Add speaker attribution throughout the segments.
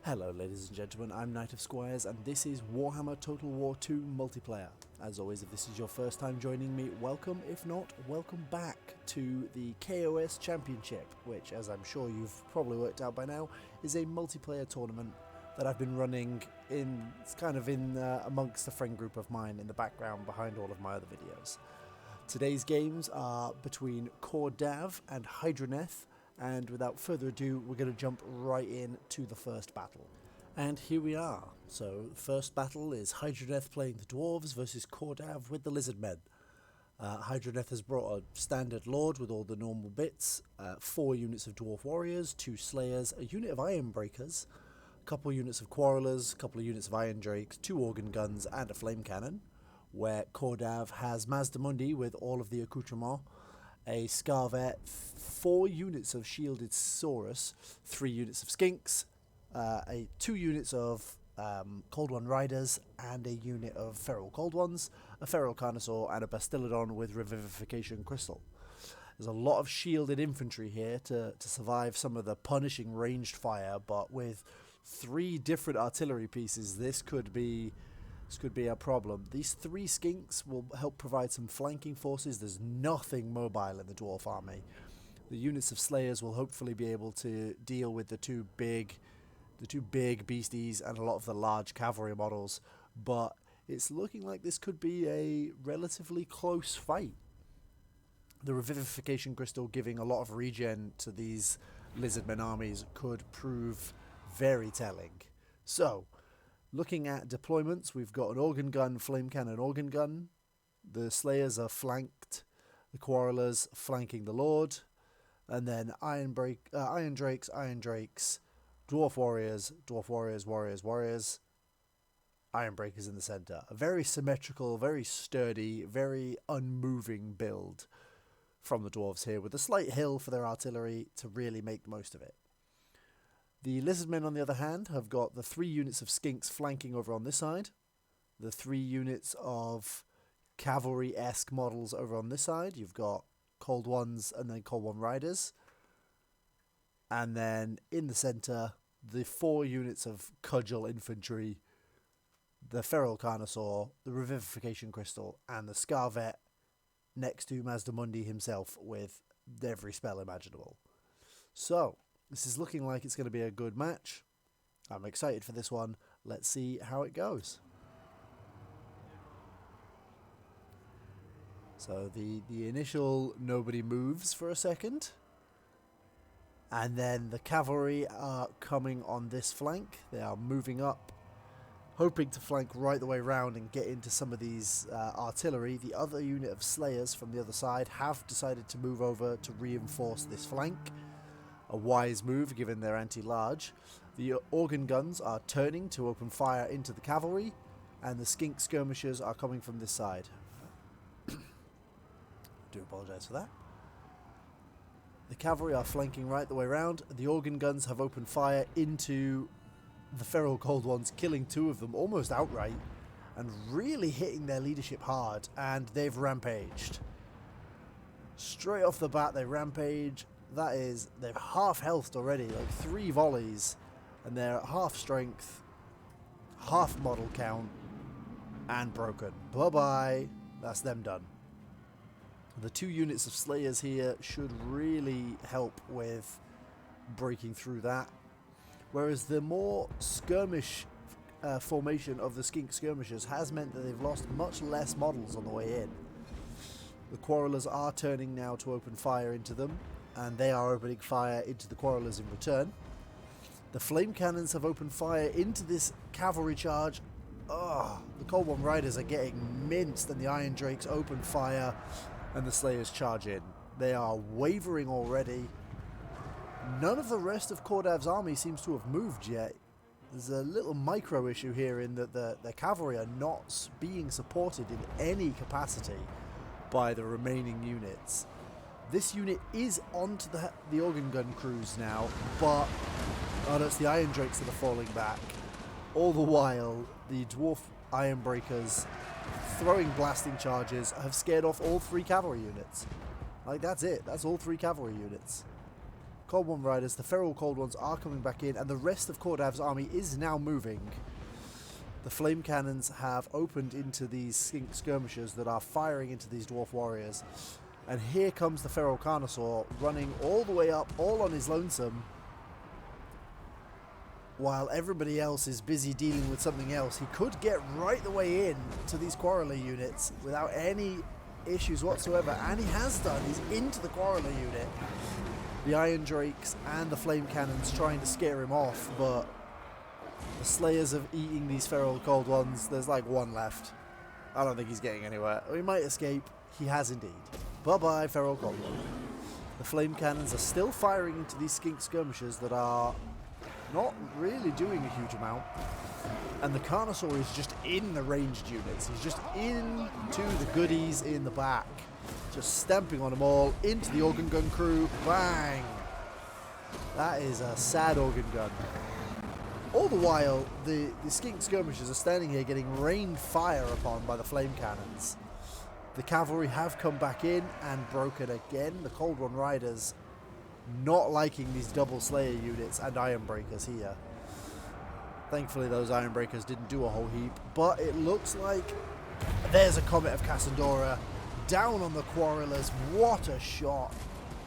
Speaker 1: Hello ladies and gentlemen, I'm Knight of Squires and this is Warhammer Total War 2 multiplayer. As always, if this is your first time joining me, welcome. If not, welcome back to the KoS Championship, which, as I'm sure you've probably worked out by now, is a multiplayer tournament that I've been running amongst a friend group of mine in the background behind all of my other videos. Today's games are between KoS and Hydraneth. And without further ado, we're going to jump right into the first battle. And here we are. So, the first battle is Hydraneth playing the Dwarves versus KoS with the Lizardmen. Hydraneth has brought a standard Lord with all the normal bits, 4 units of Dwarf Warriors, 2 Slayers, a unit of Iron Breakers, a couple units of Quarrelers, a couple of units of Iron Drakes, 2 Organ Guns and a Flame Cannon, where KoS has Mazdamundi with all of the accoutrements, a Scarvet, 4 units of Shielded Saurus, 3 units of Skinks, 2 units of Cold One Riders, and a unit of Feral Cold Ones, a Feral Carnosaur, and a Bastillodon with Revivification Crystal. There's a lot of shielded infantry here to survive some of the punishing ranged fire, but with 3 different artillery pieces, this could be a problem. These 3 skinks will help provide some flanking forces. There's nothing mobile in the dwarf army. The units of slayers will hopefully be able to deal with the two big beasties and a lot of the large cavalry models, but it's looking like this could be a relatively close fight. The Revivification Crystal giving a lot of regen to these Lizardmen armies could prove very telling. So, looking at deployments, we've got an Organ Gun, Flame Cannon, Organ Gun. The Slayers are flanked, the Quarrelers flanking the Lord, and then Iron Drakes, Dwarf Warriors, Warriors, Iron Breakers in the centre. A very symmetrical, very sturdy, very unmoving build from the Dwarves here, with a slight hill for their artillery to really make the most of it. The Lizardmen, on the other hand, have got the 3 units of Skinks flanking over on this side, the 3 units of cavalry-esque models over on this side. You've got Cold Ones and then Cold One Riders. And then in the centre, the 4 units of Cudgel Infantry, the Feral Carnosaur, the Revivification Crystal, and the Scarvet next to Mazdamundi himself with every spell imaginable. So, this is looking like it's going to be a good match. I'm excited for this one. Let's see how it goes. So the initial nobody moves for a second. And then the cavalry are coming on this flank. They are moving up, hoping to flank right the way round and get into some of these artillery. The other unit of Slayers from the other side have decided to move over to reinforce this flank. A wise move given their anti-large. The Organ Guns are turning to open fire into the cavalry, and the Skink Skirmishers are coming from this side. Do apologise for that. The cavalry are flanking right the way around. The Organ Guns have opened fire into the Feral Cold Ones, killing 2 of them almost outright, and really hitting their leadership hard, and they've rampaged. Straight off the bat, they rampage. That is, they've half healthed already, like 3 volleys, and they're at half strength, half model count, and broken. Bye-bye. That's them done. The 2 units of Slayers here should really help with breaking through that, whereas the more skirmish formation of the Skink Skirmishers has meant that they've lost much less models on the way in. The Quarrelers are turning now to open fire into them, and they are opening fire into the Quarrelers in return. The Flame Cannons have opened fire into this cavalry charge. The Cold One Riders are getting minced, and the Iron Drakes open fire, and the Slayers charge in. They are wavering already. None of the rest of KoS's army seems to have moved yet. There's a little micro issue here in that the cavalry are not being supported in any capacity by the remaining units. This unit is onto the Organ Gun crews now, but it's the Iron Drakes that are falling back. All the while, the Dwarf Iron Breakers throwing blasting charges have scared off all 3 cavalry units. Like, that's it. That's all 3 cavalry units. Cold One Riders, the Feral Cold Ones are coming back in, and the rest of KoDav's army is now moving. The flame cannons have opened into these skink skirmishers that are firing into these dwarf warriors. And here comes the Feral Carnosaur running all the way up, all on his lonesome, while everybody else is busy dealing with something else. He could get right the way in to these Quarreler units without any issues whatsoever, and he has done. He's into the Quarreler unit. The Iron Drakes and the Flame Cannons trying to scare him off, but the Slayers of eating these Feral Cold Ones, there's like one left. I don't think he's getting anywhere. He might escape. He has indeed. Bye-bye, Feral Cold One. The Flame Cannons are still firing into these skink skirmishers that are not really doing a huge amount. And the Carnosaur is just in the ranged units. He's just into the goodies in the back. Just stamping on them all. Into the organ gun crew. Bang! That is a sad organ gun. All the while, the skink skirmishers are standing here getting rained fire upon by the flame cannons. The cavalry have come back in and broken again. The Cold One Riders not liking these double Slayer units and Iron Breakers here. Thankfully those Iron Breakers didn't do a whole heap, but it looks like there's a Comet of Cassandora down on the Quarrelers. What a shot.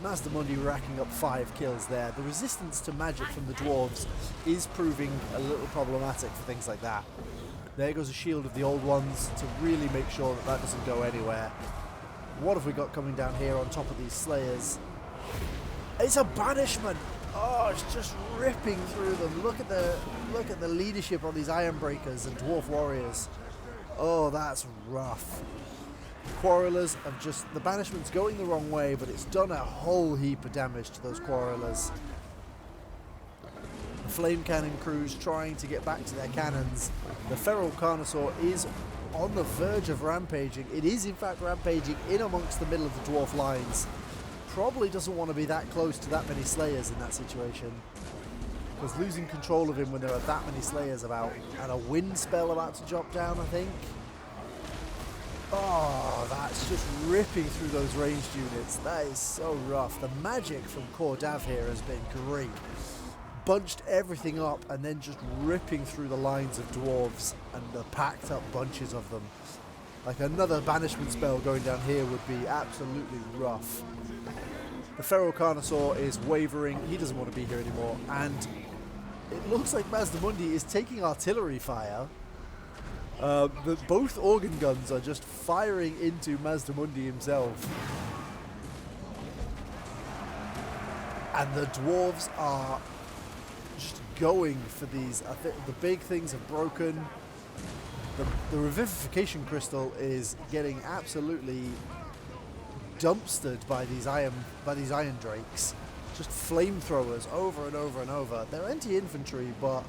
Speaker 1: Mazdamundi racking up 5 kills there. The resistance to magic from the dwarves is proving a little problematic for things like that. There goes a shield of the old ones to really make sure that that doesn't go anywhere. What have we got coming down here on top of these Slayers? It's a banishment! Oh, it's just ripping through them. Look at the leadership on these Iron Breakers and Dwarf Warriors. Oh, that's rough. Quarrelers have just... The banishment's going the wrong way, but it's done a whole heap of damage to those Quarrelers. The Flame Cannon crew's trying to get back to their cannons. The Feral Carnosaur is on the verge of rampaging. It is, in fact, rampaging in amongst the middle of the dwarf lines. Probably doesn't want to be that close to that many Slayers in that situation. Because losing control of him when there are that many Slayers about, and a wind spell about to drop down, I think. Oh, that's just ripping through those ranged units. That is so rough. The magic from KoDav here has been great. Bunched everything up and then just ripping through the lines of dwarves and the packed up bunches of them. Like another banishment spell going down here would be absolutely rough. The Feral Carnosaur is wavering. He doesn't want to be here anymore. And it looks like Mazdamundi is taking artillery fire. Both organ guns are just firing into Mazdamundi himself. And the dwarves are just going for these. I think the big things have broken. The revivification crystal is getting absolutely dumpstered by these iron drakes. Just flamethrowers over and over and over. They're anti-infantry, but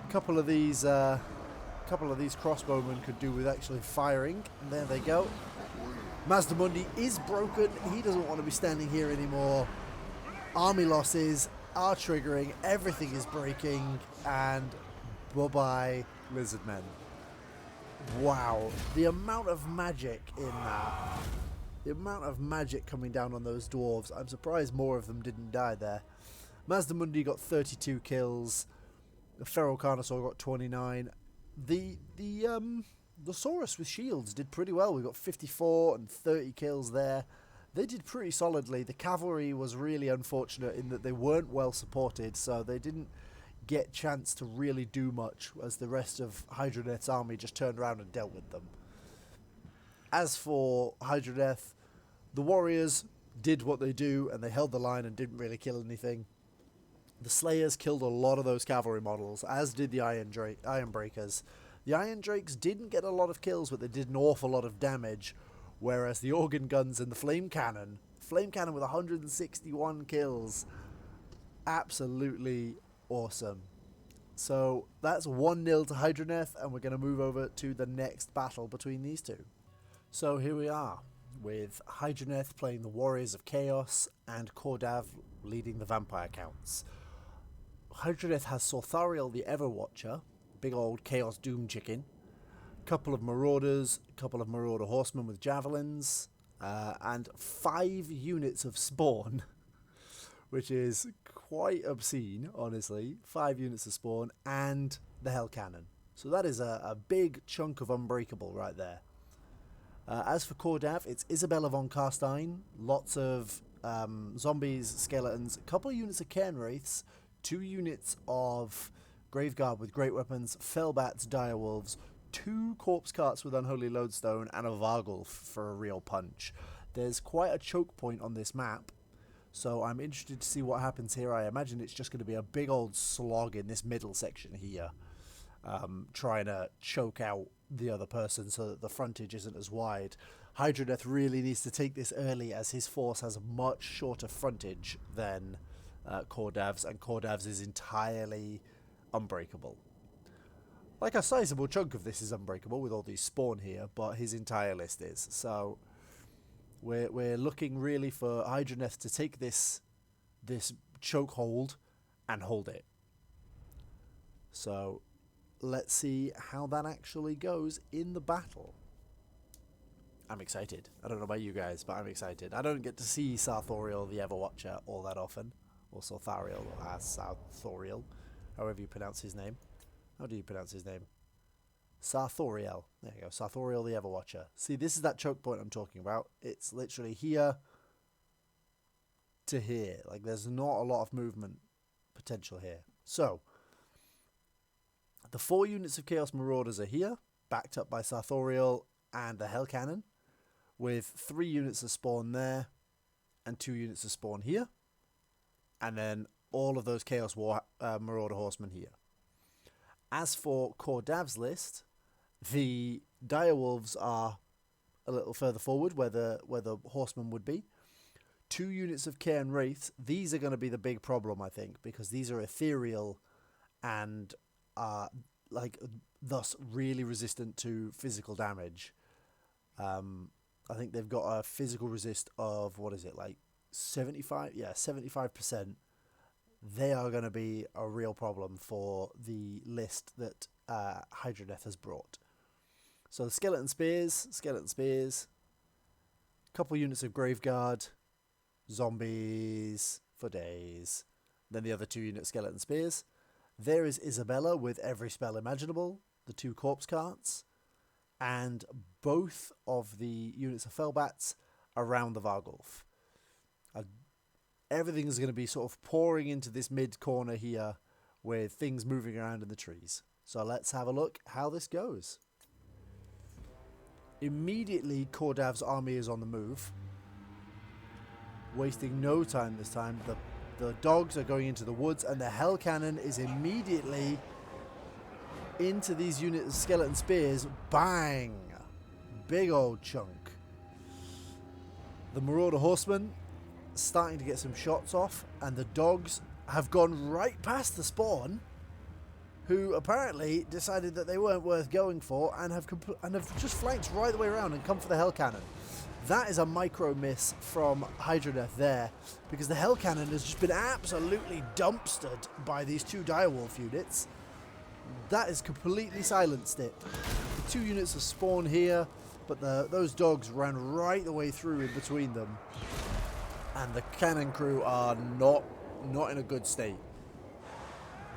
Speaker 1: a couple of these crossbowmen could do with actually firing. And there they go. Mazdamundi is broken. He doesn't want to be standing here anymore. Army losses are triggering. Everything is breaking. And bye-bye, Lizardmen. Wow. The amount of magic in that. The amount of magic coming down on those dwarves. I'm surprised more of them didn't die there. Mazdamundi got 32 kills. The Feral Carnosaur got 29. The Saurus with shields did pretty well. We got 54 and 30 kills there. They did pretty solidly. The cavalry was really unfortunate in that they weren't well supported, so they didn't get chance to really do much as the rest of Hydraneth's army just turned around and dealt with them. As for Hydraneth, the warriors did what they do and they held the line and didn't really kill anything. The Slayers killed a lot of those cavalry models, as did the Iron Breakers. The Iron Drakes didn't get a lot of kills, but they did an awful lot of damage, whereas the organ guns and the flame cannon with 161 kills, absolutely awesome. So that's 1-0 to Hydraneth, and we're going to move over to the next battle between these two. So here we are, with Hydraneth playing the Warriors of Chaos and KoDav leading the Vampire Counts. Hydraneth has Sorthariel the Everwatcher, big old Chaos Doom chicken, couple of Marauders, couple of Marauder Horsemen with Javelins, and 5 units of Spawn. which is quite obscene, honestly. 5 units of spawn and the Hell Cannon. So that is a big chunk of Unbreakable right there. As for KoDav, it's Isabella von Karstein. Lots of zombies, skeletons, a couple of units of Cairn Wraiths, 2 units of Graveguard with great weapons, Fellbats, Direwolves, 2 Corpse Carts with Unholy Lodestone, and a Vargulf for a real punch. There's quite a choke point on this map, so I'm interested to see what happens here. I imagine it's just going to be a big old slog in this middle section here, trying to choke out the other person so that the frontage isn't as wide. Hydraneth really needs to take this early, as his force has a much shorter frontage than KoDav's, and KoDav's is entirely unbreakable. Like a sizable chunk of this is unbreakable with all these spawn here, but his entire list is. So we're looking really for Hydraneth to take this choke hold and hold it. So let's see how that actually goes in the battle. I'm excited. I don't know about you guys, but I'm excited. I don't get to see Sarthoriel the Everwatcher all that often. Or Sarthariel, or Sarthoriel, however you pronounce his name. How do you pronounce his name? Sarthoriel. There you go. Sarthoriel the Everwatcher. See, this is that choke point I'm talking about. It's literally here to here. Like, there's not a lot of movement potential here. So, the 4 units of Chaos Marauders are here, backed up by Sarthoriel and the Hell Cannon, with 3 units of spawn there and 2 units of spawn here, and then all of those Chaos Marauder Horsemen here. As for KoDav's list, the Direwolves are a little further forward where the Horsemen would be. 2 units of Cairn Wraiths. These are going to be the big problem, I think, because these are ethereal and thus really resistant to physical damage. I think they've got a physical resist of, what is it, like 75? Yeah, 75%. They are going to be a real problem for the list that Hydraneth has brought. So the Skeleton Spears, couple units of Graveguard, zombies for days, then the other 2 unit Skeleton Spears. There is Isabella with every spell imaginable, the 2 Corpse Carts, and both of the units of Fellbats around the Vargulf. Everything is going to be sort of pouring into this mid corner here with things moving around in the trees. So let's have a look how this goes. Immediately, KoDav's army is on the move. Wasting no time this time. The dogs are going into the woods, and the Hell Cannon is immediately into these units of Skeleton Spears. Bang! Big old chunk. The Marauder Horsemen starting to get some shots off, and the dogs have gone right past the spawn, who apparently decided that they weren't worth going for, and have just flanked right the way around and come for the Hell Cannon. That is a micro miss from Hydraneth there, because the Hell Cannon has just been absolutely dumpstered by these 2 Direwolf units. That is completely silenced it. The 2 units of spawn here, but those dogs ran right the way through in between them. And the cannon crew are not in a good state.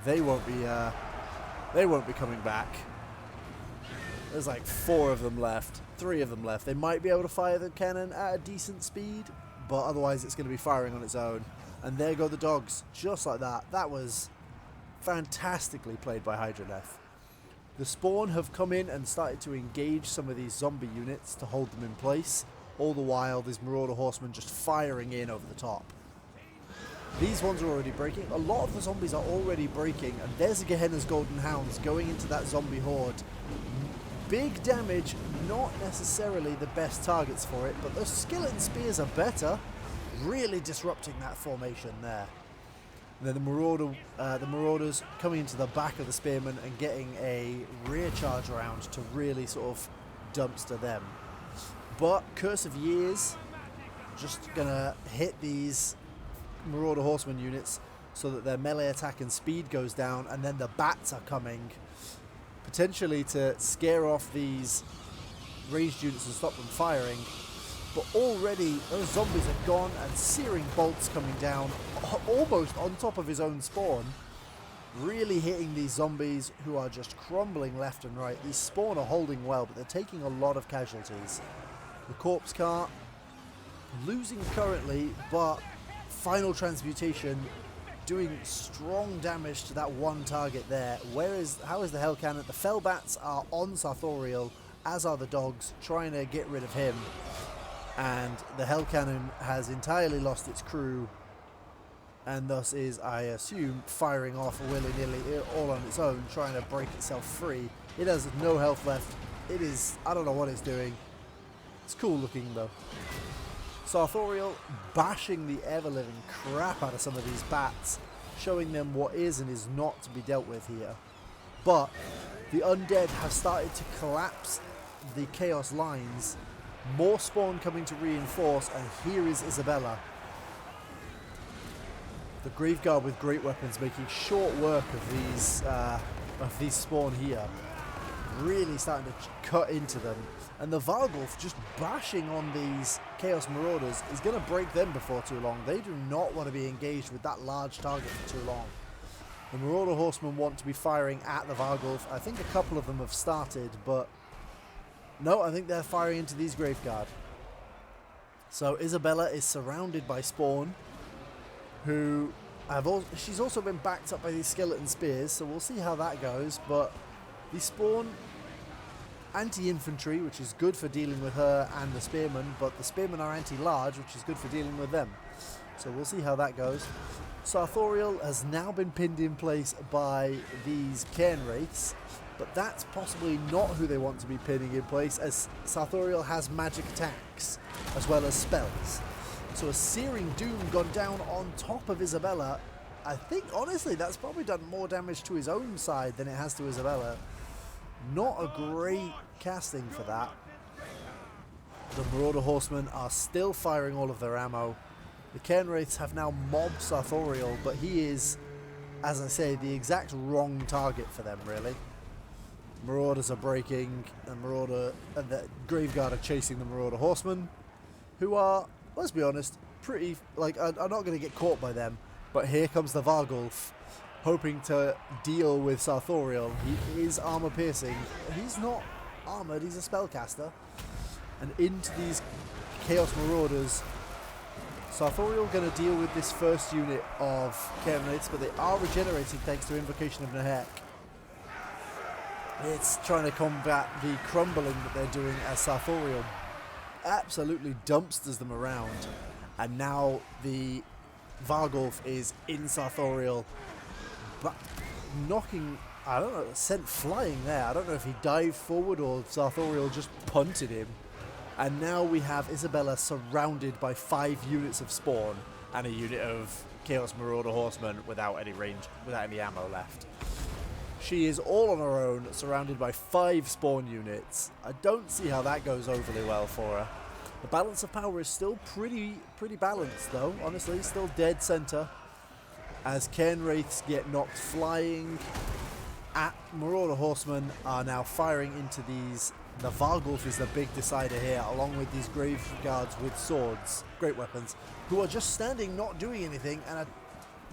Speaker 1: They won't be coming back. There's like 4 of them left, 3 of them left. They might be able to fire the cannon at a decent speed, but otherwise it's going to be firing on its own. And there go the dogs, just like that. That was fantastically played by Hydraneth. The spawn have come in and started to engage some of these zombie units to hold them in place. All the while, these Marauder Horsemen just firing in over the top. These ones are already breaking. A lot of the zombies are already breaking, and there's a Gehenna's Golden Hounds going into that zombie horde. Big damage, not necessarily the best targets for it, but the Skeleton Spears are better. Really disrupting that formation there. And then the Marauders coming into the back of the Spearmen and getting a rear charge round to really sort of dumpster them. But Curse of Years, just gonna hit these Marauder Horseman units so that their melee attack and speed goes down, and then the bats are coming, potentially to scare off these ranged units and stop them firing. But already those zombies are gone, and searing bolts coming down almost on top of his own spawn, really hitting these zombies who are just crumbling left and right. These spawn are holding well, but they're taking a lot of casualties. The corpse cart losing currently, but final transmutation doing strong damage to that one target there. How is the Hell Cannon? The Fell Bats are on Sartorial, as are the dogs, trying to get rid of him. And the Hell Cannon has entirely lost its crew, and thus is, I assume, firing off willy-nilly all on its own, trying to break itself free. It has no health left. It is, I don't know what it's doing. It's cool looking though. Sartorial bashing the ever-living crap out of some of these bats, showing them what is and is not to be dealt with here. But the undead have started to collapse the chaos lines. More spawn coming to reinforce, and here is Isabella. The Graveguard with great weapons making short work of these spawn here. Really starting to cut into them. And the Vargulf just bashing on these Chaos Marauders is going to break them before too long. They do not want to be engaged with that large target for too long. The Marauder Horsemen want to be firing at the Vargulf. I think a couple of them have started, but no, I think they're firing into these Graveguard. So Isabella is surrounded by spawn, who she's also been backed up by these skeleton spears, so we'll see how that goes. But the spawn anti-infantry, which is good for dealing with her and the spearmen, but the spearmen are anti-large, which is good for dealing with them. So we'll see how that goes. Sartorial has now been pinned in place by these Cairn Wraiths, but that's possibly not who they want to be pinning in place, as Sartorial has magic attacks as well as spells. So a Searing Doom gone down on top of Isabella. I think, honestly, that's probably done more damage to his own side than it has to Isabella. Not a great casting for that. The Marauder Horsemen are still firing all of their ammo. The Cairn Wraiths have now mobbed Sartorial, but he is, as I say, the exact wrong target for them, really. Marauders are breaking, and the Graveguard are chasing the Marauder Horsemen, who are, let's be honest, pretty, like, are not going to get caught by them. But here comes the Vargulf, hoping to deal with Sartorial. He is armor piercing. He's not armored, he's a spellcaster. And into these Chaos Marauders. Sartorial going to deal with this first unit of Cairn Wraiths, but they are regenerating thanks to Invocation of Nehek. It's trying to combat the crumbling that they're doing as Sartorial absolutely dumpsters them around. And now the Vargulf is in Sartorial, but knocking, I don't know, sent flying there. I don't know if he dived forward or Sartorial just punted him. And now we have Isabella surrounded by 5 units of spawn and a unit of Chaos Marauder Horsemen without any range, without any ammo left. She is all on her own, surrounded by 5 spawn units. I don't see how that goes overly well for her. The balance of power is still pretty balanced though, honestly, still dead center. As Cairn Wraiths get knocked flying at Marauder Horsemen are now firing into these. The Vargulf is the big decider here, along with these Graveguards with swords, great weapons, who are just standing not doing anything and are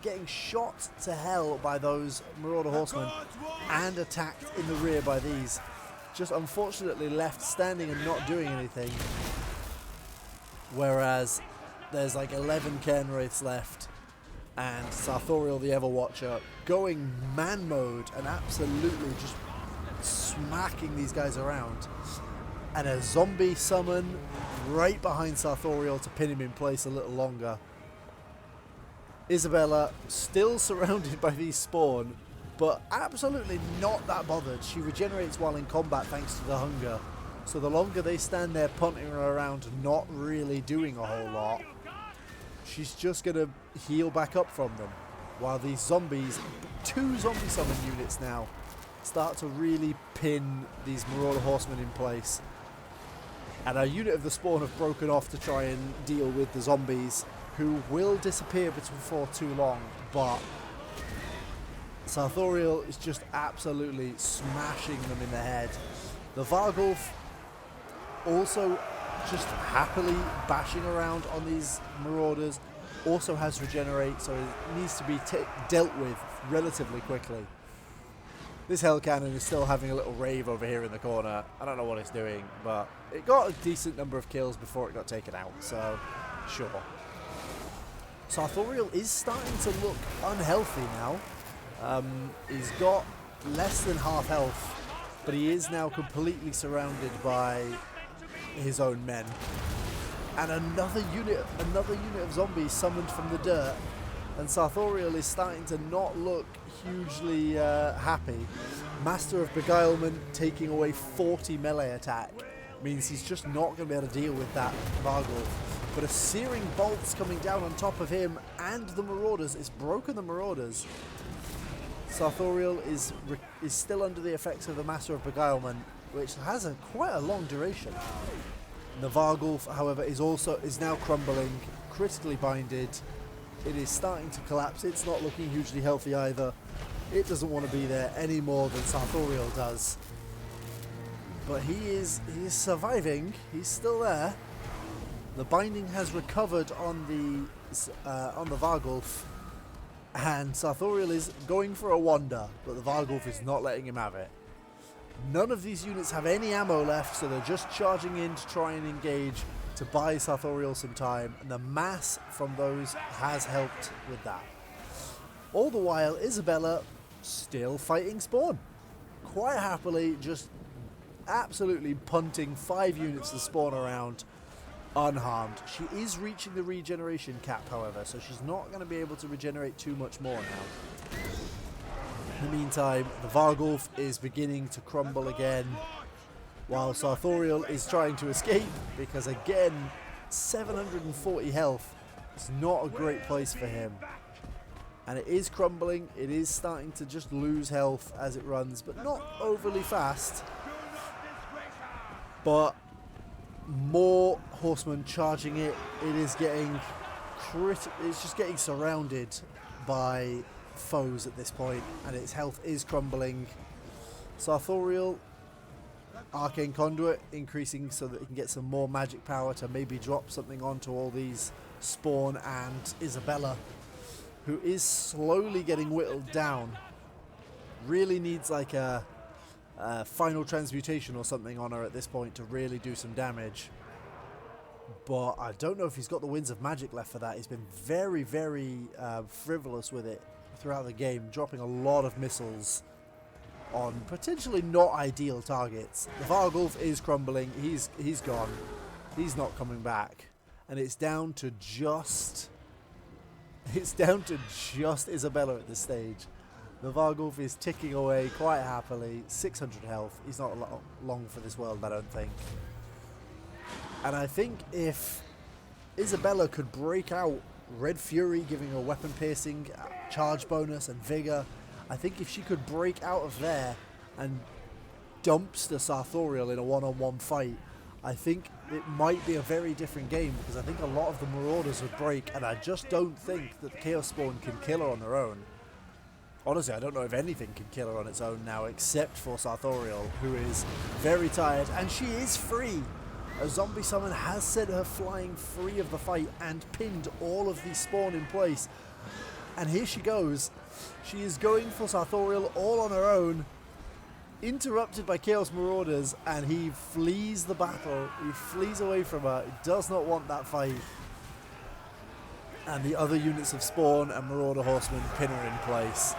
Speaker 1: getting shot to hell by those Marauder Horsemen and attacked in the rear by these. Just unfortunately left standing and not doing anything. Whereas there's like 11 Cairn Wraiths left, and Sartorial the Everwatcher going man mode and absolutely just smacking these guys around. And a zombie summon right behind Sartorial to pin him in place a little longer. Isabella still surrounded by these spawn, but absolutely not that bothered. She regenerates while in combat thanks to the hunger. So the longer they stand there punting her around, not really doing a whole lot, she's just going to heal back up from them. While these zombies, 2 zombie summon units now, start to really pin these Marauder Horsemen in place. And a unit of the spawn have broken off to try and deal with the zombies, who will disappear before too long, but Sartorial is just absolutely smashing them in the head. The Vargulf also just happily bashing around on these Marauders, also has regenerate, so it needs to be dealt with relatively quickly. This Hell Cannon is still having a little rave over here in the corner. I don't know what it's doing, but it got a decent number of kills before it got taken out, so sure. Sartorial is starting to look unhealthy now. He's got less than half health, but he is now completely surrounded by his own men. And another unit of zombies summoned from the dirt, and Sartorial is starting to not look hugely happy. Master of Beguilement taking away 40 melee attack means he's just not going to be able to deal with that Vargulf. But a Searing Bolt's coming down on top of him and the Marauders. It's broken the Marauders. Sartorial is still under the effects of the Master of Beguilement, which has quite a long duration. The Vargulf, however, is now crumbling, critically binded. It is starting to collapse. It's not looking hugely healthy either. It doesn't want to be there any more than Sartorial does. But he is surviving. He's still there. The binding has recovered on the Vargulf, and Sartorial is going for a wander, but the Vargulf is not letting him have it. None of these units have any ammo left, so they're just charging in to try and engage to buy Sartorial some time, and the mass from those has helped with that. All the while, Isabella still fighting Spawn. Quite happily, just absolutely punting 5 units to Spawn around unharmed. She is reaching the regeneration cap, however, so she's not going to be able to regenerate too much more now. In the meantime, the Vargulf is beginning to crumble again, while Sartorial is trying to escape, because again, 740 health is not a great place for him. And it is crumbling, it is starting to just lose health as it runs, but not overly fast. But more horsemen charging it, it is getting it's just getting surrounded by foes at this point, and its health is crumbling. Sartorial, Arcane Conduit increasing so that it can get some more magic power to maybe drop something onto all these Spawn and Isabella, who is slowly getting whittled down. Really needs like a final transmutation or something on her at this point to really do some damage. But I don't know if he's got the Winds of Magic left for that. He's been very, very frivolous with it throughout the game, dropping a lot of missiles on potentially not ideal targets. The Vargulf is crumbling. He's gone. He's not coming back. And it's down to just Isabella at this stage. The Vargulf is ticking away quite happily. 600 health. He's not long for this world, I don't think. And I think if Isabella could break out Red Fury, giving her weapon piercing, charge bonus, and vigor, I think if she could break out of there and dumpster Sartorial in a one-on-one fight, I think it might be a very different game, because I think a lot of the Marauders would break, and I just don't think that the Chaos Spawn can kill her on her own. Honestly, I don't know if anything can kill her on its own now, except for Sartorial, who is very tired, and she is free. A zombie summon has sent her flying free of the fight and pinned all of the Spawn in place. And here she goes. She is going for Sartorial all on her own, interrupted by Chaos Marauders, and he flees the battle. He flees away from her. He does not want that fight. And the other units of Spawn and Marauder Horsemen pin her in place.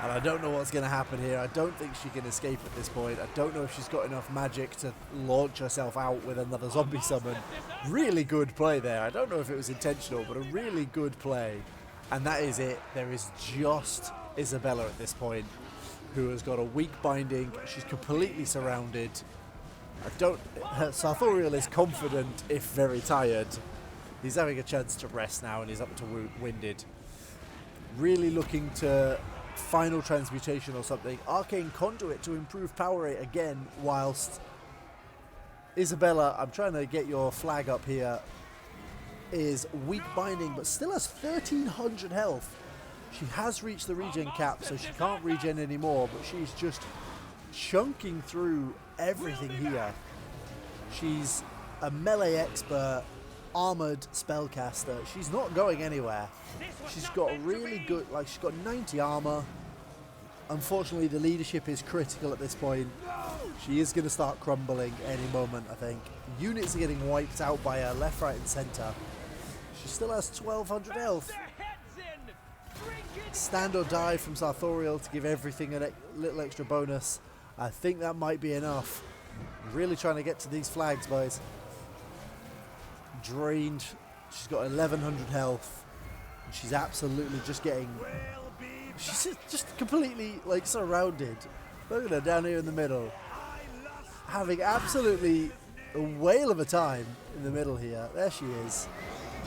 Speaker 1: And I don't know what's going to happen here. I don't think she can escape at this point. I don't know if she's got enough magic to launch herself out with another zombie summon. Really good play there. I don't know if it was intentional, but a really good play. And that is it. There is just Isabella at this point, who has got a weak binding. She's completely surrounded. Sartorial is confident, if very tired. He's having a chance to rest now, and he's up to winded. Really looking to final transmutation or something. Arcane Conduit to improve power rate again, whilst Isabella, I'm trying to get your flag up here, is weak binding but still has 1300 health. She has reached the regen cap, so she can't regen anymore, but she's just chunking through everything here. She's a melee expert. armored spellcaster. She's not going anywhere. She's got really good, like she's got 90 armor. Unfortunately, the leadership is critical at this point. She is going to start crumbling any moment, I think. Units are getting wiped out by her left, right, and center. She still has 1200 health. Stand or die from Sartorial to give everything a little extra bonus. I think that might be enough. Really trying to get to these flags, boys. Drained. She's got 1100 health. And she's absolutely just getting... She's just completely, like, surrounded. Look at her down here in the middle. Having absolutely a whale of a time in the middle here. There she is.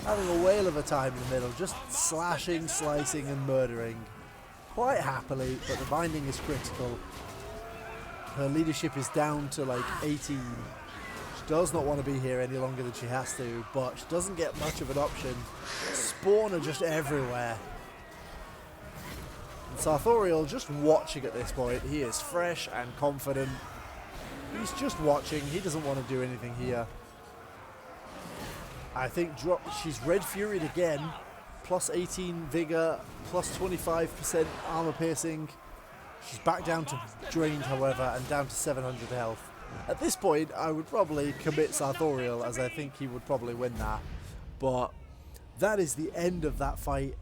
Speaker 1: Having a whale of a time in the middle. Just slashing, slicing, and murdering. Quite happily, but the binding is critical. Her leadership is down to, like, 18. She does not want to be here any longer than she has to, but she doesn't get much of an option. Spawn are just everywhere. And Sartorial just watching at this point. He is fresh and confident. He's just watching. He doesn't want to do anything here. I think she's Red Furied again. Plus 18 Vigor, plus 25% armor piercing. She's back down to drained, however, and down to 700 health. At this point, I would probably commit Sartorial, as I think he would probably win that. But that is the end of that fight.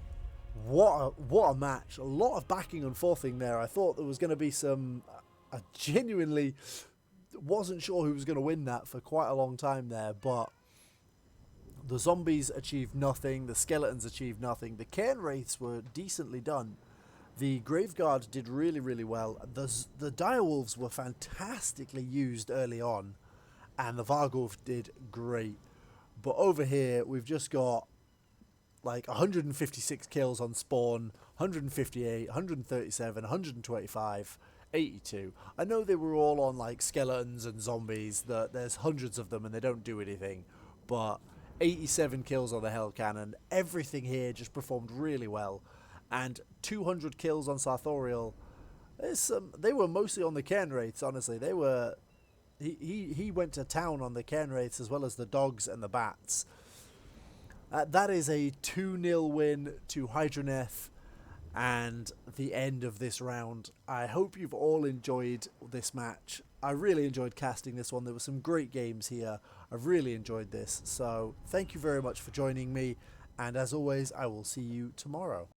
Speaker 1: What a match. A lot of backing and forthing there. I thought there was going to be some... I genuinely wasn't sure who was going to win that for quite a long time there, but the zombies achieved nothing. The skeletons achieved nothing. The cairn wraiths were decently done. The Graveguard did really, really well. The direwolves were fantastically used early on, and the Varghulf did great. But over here, we've just got like 156 kills on spawn, 158, 137, 125, 82. I know they were all on like skeletons and zombies. There's hundreds of them and they don't do anything, but 87 kills on the Hell Cannon. Everything here just performed really well. And 200 kills on Sartorial. They were mostly on the cairn wraiths, honestly. They were... He went to town on the cairn wraiths as well as the dogs and the bats. That is a 2-0 win to Hydraneth and the end of this round. I hope you've all enjoyed this match. I really enjoyed casting this one. There were some great games here. I really enjoyed this. So thank you very much for joining me. And as always, I will see you tomorrow.